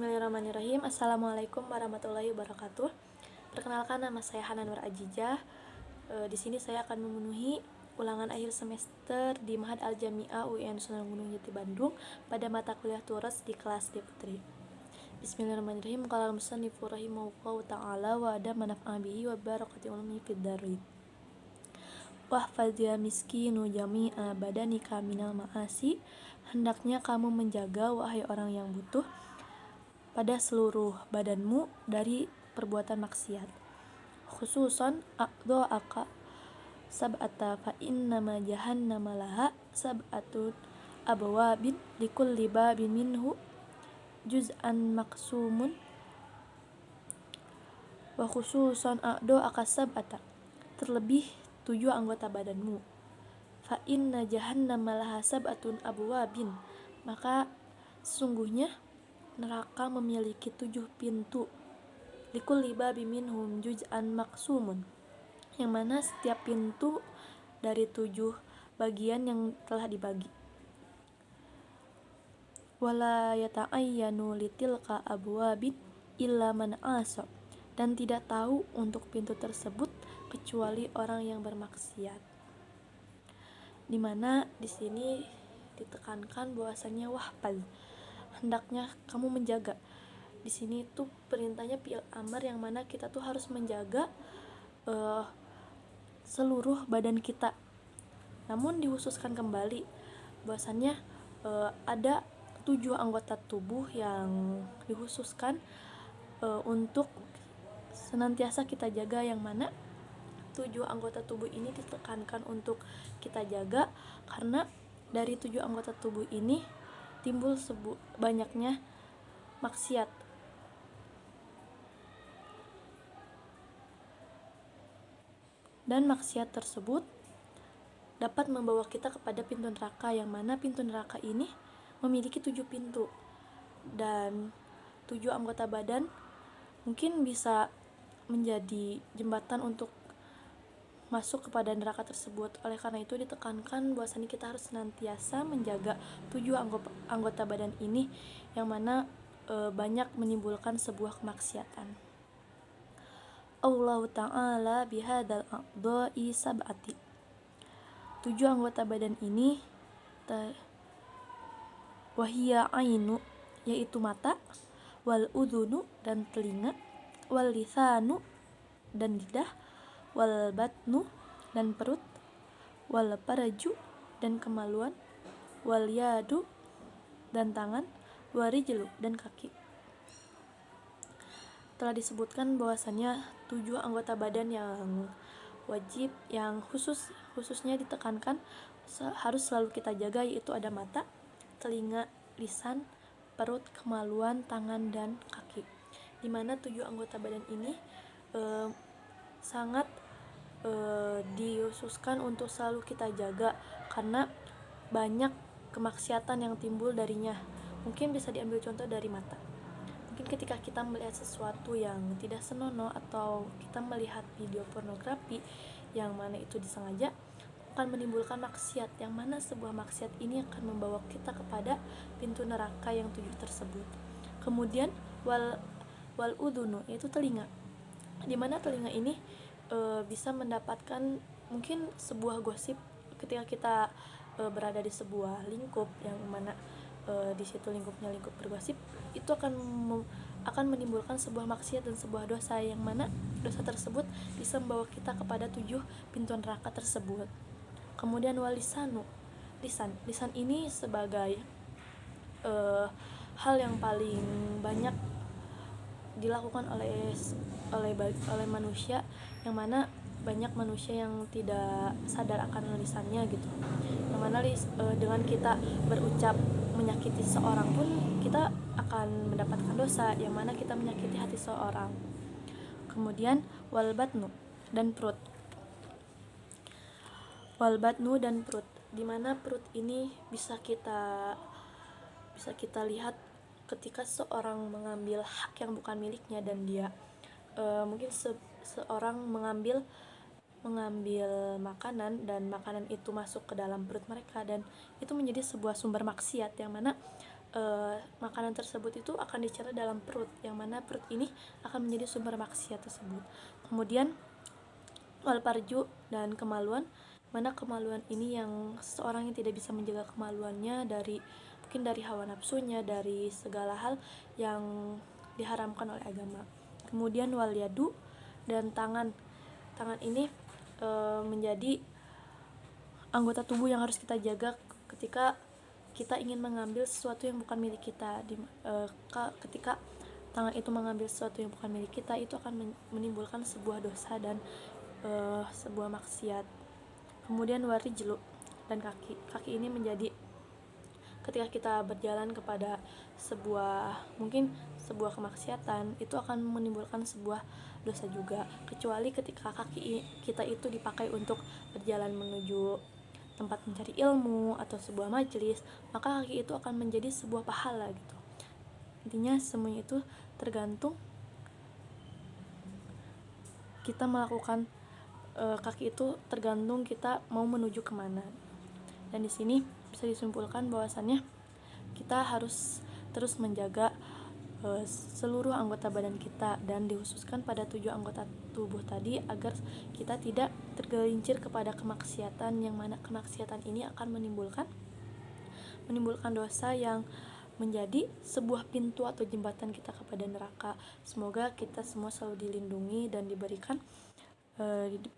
Bismillahirrahmanirrahim. Assalamualaikum warahmatullahi wabarakatuh. Perkenalkan, nama saya Hanan Nur Ajijah. Di sini saya akan memenuhi ulangan akhir semester di Ma'had Al-Jami'ah UIN Sunan Gunung Jati Bandung pada mata kuliah Turas di kelas D Putri. Bismillahirrahmanirrahim. Qala al-musannifu rahimahullahu ta'ala wa ada manaf'a bihi wa barakati ulumi fid darin. Wahfaz ya miskinu jami'a badanika minal ma'asi. Hendaknya kamu menjaga, wahai orang yang butuh, pada seluruh badanmu dari perbuatan maksiat. Khususan a'dha'aka sab'ata fa innama jahannama laha sab'atun abwabin likulli babin minhu juz'an maqsumun. Wa khususan a'dha'aka sab'ata, terlebih 7 anggota badanmu. Fa inna jahannama laha sab'atun abwabin, maka sesungguhnya neraka memiliki 7 pintu. Likulli babin minhum juz'an maqsumun, yang mana setiap pintu dari 7 bagian yang telah dibagi. Wala yata'ayyanu litilka abwabin illa man asa, dan tidak tahu untuk pintu tersebut kecuali orang yang bermaksiat. Dimana di sini ditekankan bahwasanya wahfal, hendaknya kamu menjaga. Di sini tuh perintahnya fi'il amr, yang mana kita tuh harus menjaga seluruh badan kita. Namun dihususkan kembali bahwasannya ada 7 anggota tubuh yang dikhususkan untuk senantiasa kita jaga, yang mana 7 anggota tubuh ini ditekankan untuk kita jaga karena dari 7 anggota tubuh ini timbul banyaknya maksiat. Dan maksiat tersebut dapat membawa kita kepada pintu neraka, yang mana pintu neraka ini memiliki 7 pintu dan 7 anggota badan mungkin bisa menjadi jembatan untuk masuk kepada neraka tersebut. Oleh karena itu ditekankan bahwasanya kita harus senantiasa menjaga 7 anggota badan ini, yang mana banyak menimbulkan sebuah kemaksiatan. Allah Ta'ala bihadal a'dha'i sab'ati, 7 anggota badan ini wahiyya ainu, yaitu mata, wal udhunu, dan telinga, wal lisanu, dan lidah, wal batnu, dan perut, wal farju, dan kemaluan, wal yadu, dan tangan, wal rijlu, dan kaki. Telah disebutkan bahwasannya 7 anggota badan yang wajib, yang khususnya ditekankan harus selalu kita jaga, yaitu ada mata, telinga, lisan, perut, kemaluan, tangan, dan kaki. Dimana 7 anggota badan ini sangat dikhususkan untuk selalu kita jaga karena banyak kemaksiatan yang timbul darinya. Mungkin bisa diambil contoh dari mata. Mungkin ketika kita melihat sesuatu yang tidak senonoh atau kita melihat video pornografi yang mana itu disengaja, akan menimbulkan maksiat, yang mana sebuah maksiat ini akan membawa kita kepada pintu neraka yang 7 tersebut. Kemudian wal udhunu, yaitu telinga, dimana telinga ini bisa mendapatkan mungkin sebuah gosip ketika kita berada di sebuah lingkup yang mana di situ lingkupnya lingkup bergosip, itu akan menimbulkan sebuah maksiat dan sebuah dosa, yang mana dosa tersebut bisa membawa kita kepada 7 pintu neraka tersebut. Kemudian walisanu, lisan ini sebagai hal yang paling banyak dilakukan oleh manusia, yang mana banyak manusia yang tidak sadar akan lisannya gitu, yang mana dengan kita berucap menyakiti seorang pun kita akan mendapatkan dosa, yang mana kita menyakiti hati seorang. Kemudian wal batnu, dan perut, dimana perut ini bisa kita lihat ketika seorang mengambil hak yang bukan miliknya, dan dia mungkin seorang mengambil makanan, dan makanan itu masuk ke dalam perut mereka, dan itu menjadi sebuah sumber maksiat, yang mana makanan tersebut itu akan dicerna dalam perut, yang mana perut ini akan menjadi sumber maksiat tersebut. Kemudian wal parju dan kemaluan, mana kemaluan ini yang seseorang yang tidak bisa menjaga kemaluannya dari mungkin dari hawa nafsunya, dari segala hal yang diharamkan oleh agama. Kemudian wal yadu dan tangan ini menjadi anggota tubuh yang harus kita jaga ketika kita ingin mengambil sesuatu yang bukan milik kita. Ketika tangan itu mengambil sesuatu yang bukan milik kita, itu akan menimbulkan sebuah dosa dan sebuah maksiat. Kemudian warijlu dan kaki ini menjadi ketika kita berjalan kepada mungkin sebuah kemaksiatan, itu akan menimbulkan sebuah dosa juga, kecuali ketika kaki kita itu dipakai untuk berjalan menuju tempat mencari ilmu atau sebuah majelis, maka kaki itu akan menjadi sebuah pahala gitu. Intinya semuanya itu tergantung kita melakukan kaki itu tergantung kita mau menuju kemana. Dan di sini bisa disimpulkan bahwasannya kita harus terus menjaga seluruh anggota badan kita, dan dikhususkan pada 7 anggota tubuh tadi agar kita tidak tergelincir kepada kemaksiatan, yang mana kemaksiatan ini akan menimbulkan dosa yang menjadi sebuah pintu atau jembatan kita kepada neraka. Semoga kita semua selalu dilindungi dan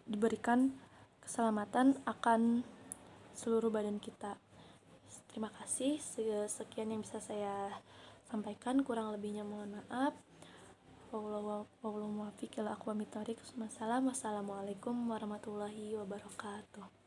diberikan keselamatan akan seluruh badan kita. Terima kasih, sekian yang bisa saya sampaikan, kurang lebihnya mohon maaf. Wassalamualaikum warahmatullahi wabarakatuh.